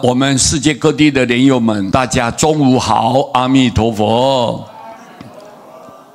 我们世界各地的莲友们，大家中午好，阿弥陀佛。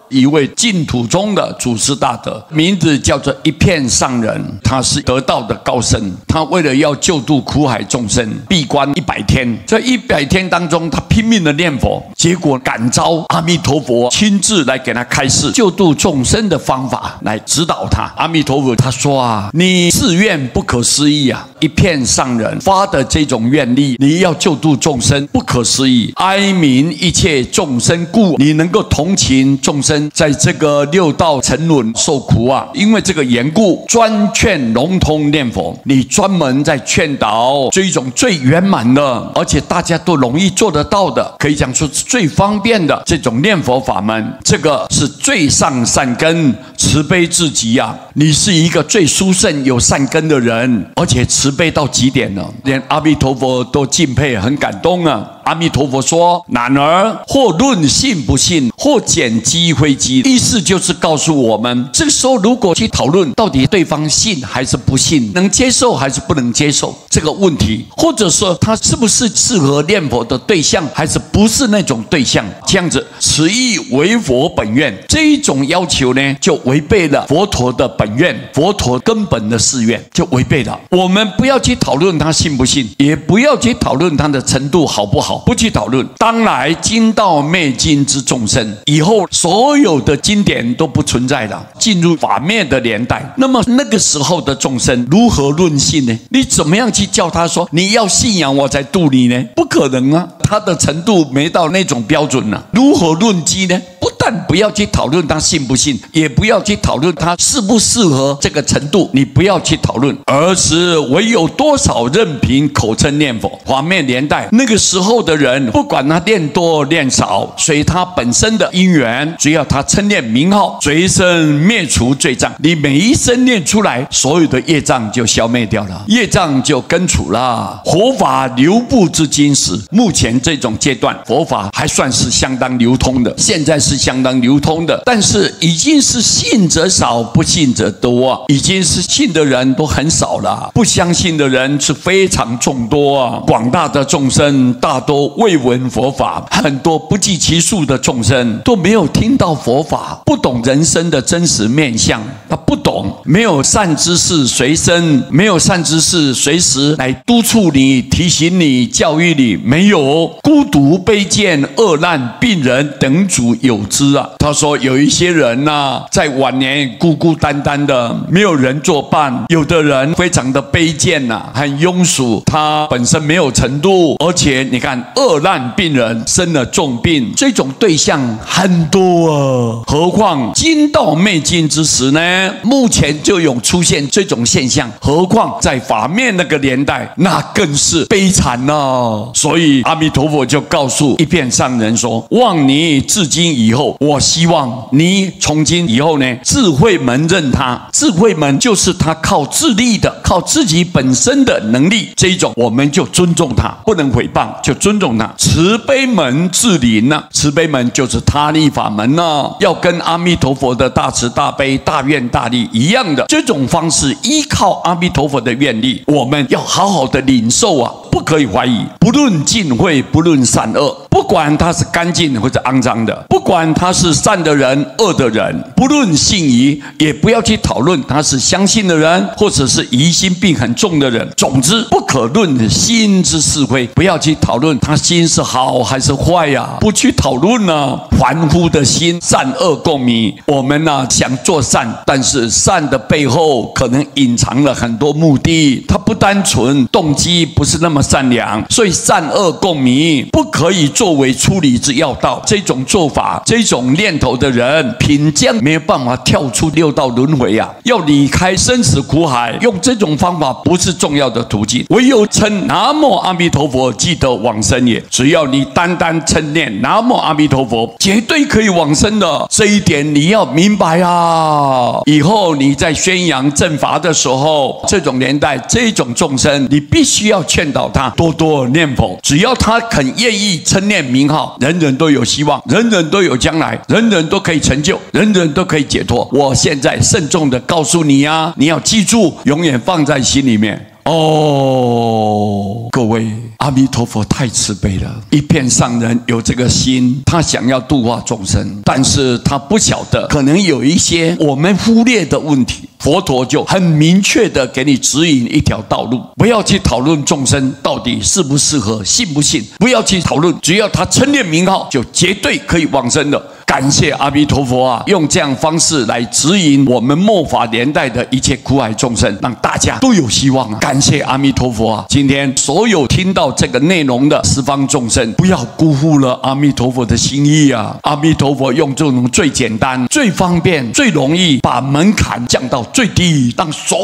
一位净土中的祖师大德，名字叫做一片上人，他是得道的高僧。他为了要救度苦海众生，闭关100天。在100天当中，他拼命的念佛，结果感召阿弥陀佛亲自来给他开示救度众生的方法，来指导他。阿弥陀佛他说啊，你誓愿不可思议啊！一片上人发的这种愿力，你要救度众生，不可思议，哀悯一切众生故，你能够同情众生在这个六道沉沦受苦啊，因为这个缘故，专劝融通念佛，你专门在劝导这一种最圆满的，而且大家都容易做得到的，可以讲说是最方便的这种念佛法门。这个是最上善根，慈悲至极啊！你是一个最殊胜有善根的人，而且慈悲到极点了，连阿弥陀佛都敬佩，很感动啊。阿弥陀佛说：“然而，或论信不信，或捡机非机。”意思就是告诉我们，这个时候如果去讨论到底对方信还是不信，能接受还是不能接受这个问题，或者说他是不是适合念佛的对象，还是不是那种对象，这样子，此亦违佛本愿。这一种要求呢，就违背了佛陀的本愿，佛陀根本的誓愿就违背了。我们不要去讨论他信不信，也不要去讨论他的程度好不好。不去讨论，当来经道灭尽之众生，以后所有的经典都不存在了，进入法灭的年代。那么那个时候的众生如何论信呢？你怎么样去叫他说你要信仰我才度你呢？不可能啊，他的程度没到那种标准啊，如何论机呢？不但不要去讨论他信不信，也不要去讨论他适不适合这个程度，你不要去讨论，而是唯有多少任凭口称念佛。法灭年代那个时候的人，不管他念多念少，随他本身的因缘，只要他称念名号，随身灭除罪障。你每一声念出来，所有的业障就消灭掉了，业障就根除了。佛法流布之今时，目前这种阶段，佛法还算是相当流通的，现在是相当流通的，但是已经是信者少，不信者多啊，已经是信的人都很少了，不相信的人是非常众多啊。广大的众生大多未闻佛法，很多不计其数的众生都没有听到佛法，不懂人生的真实面相，他不懂，没有善知识随身，没有善知识随时来督促你、提醒你、教育你，没有，孤独卑贱、恶难、病人等主有之啊。他说有一些人啊，在晚年孤孤单单的，没有人作伴，有的人非常的卑贱啊，很庸俗，他本身没有程度，而且你看恶难病人生了重病，这种对象很多啊。何况经道灭尽之时呢，目前就有出现这种现象，何况在法灭那个年代，那更是悲惨啊。所以阿弥陀佛就告诉一片上人说：望你自今以后，我希望你从今以后呢，智慧门认他。智慧门就是他靠自力的，靠自己本身的能力，这一种我们就尊重他，不能诽谤，就尊重他。慈悲门自临呢，慈悲门就是他力法门呢，要跟阿弥陀佛的大慈大悲大愿大力一样的这种方式，依靠阿弥陀佛的愿力，我们要好好的领受啊，不可以怀疑，不论净秽，不论善恶，不管他是干净或者肮脏的，不管他是善的人恶的人，不论信疑，也不要去讨论他是相信的人或者是疑心病很重的人。总之不可论心之是非，不要去讨论他心是好还是坏呀，不去讨论呢。凡夫的心善恶共迷，我们呢想做善，但是善的背后可能隐藏了很多目的，它不单纯，动机不是那么善良，所以善恶共迷不可以作为出离之要道。这种做法，这种念头的人，品将没有办法跳出六道轮回啊，要离开生死苦海，用这种方法不是重要的途径，唯有称南无阿弥陀佛即得往生也。只要你单单称念南无阿弥陀佛，绝对可以往生的，这一点你要明白啊。以后你在宣扬正法的时候，这种年代这种众生，你必须要劝导他多多念佛，只要他肯愿意称念名号，人人都有希望，人人都有将来，人人都可以成就，人人都可以解脱。我现在慎重的告诉你啊，你要记住，永远放在心里面哦，各位。阿弥陀佛太慈悲了，一片上人有这个心，他想要度化众生，但是他不晓得可能有一些我们忽略的问题，佛陀就很明确的给你指引一条道路，不要去讨论众生到底适不适合，信不信，不要去讨论，只要他称念名号，就绝对可以往生的。感谢阿弥陀佛啊，用这样方式来指引我们末法年代的一切苦海众生，让大家都有希望啊！感谢阿弥陀佛啊！今天所有听到这个内容的十方众生，不要辜负了阿弥陀佛的心意啊！阿弥陀佛用这种最简单、最方便、最容易，把门槛降到最低，让所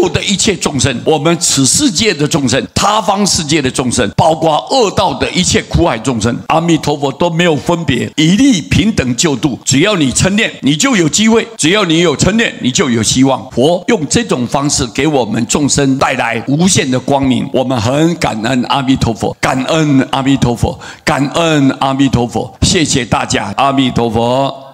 有的一切众生，我们此世界的众生、他方世界的众生，包括恶道的一切苦海众生，阿弥陀佛都没有分别，一律平等救度。只要你称念，你就有机会；只要你有称念，你就有希望。佛用这种方式给我们众生带来无限的光明，我们很感恩阿弥陀佛，感恩阿弥陀佛，感恩阿弥陀佛。谢谢大家，阿弥陀佛。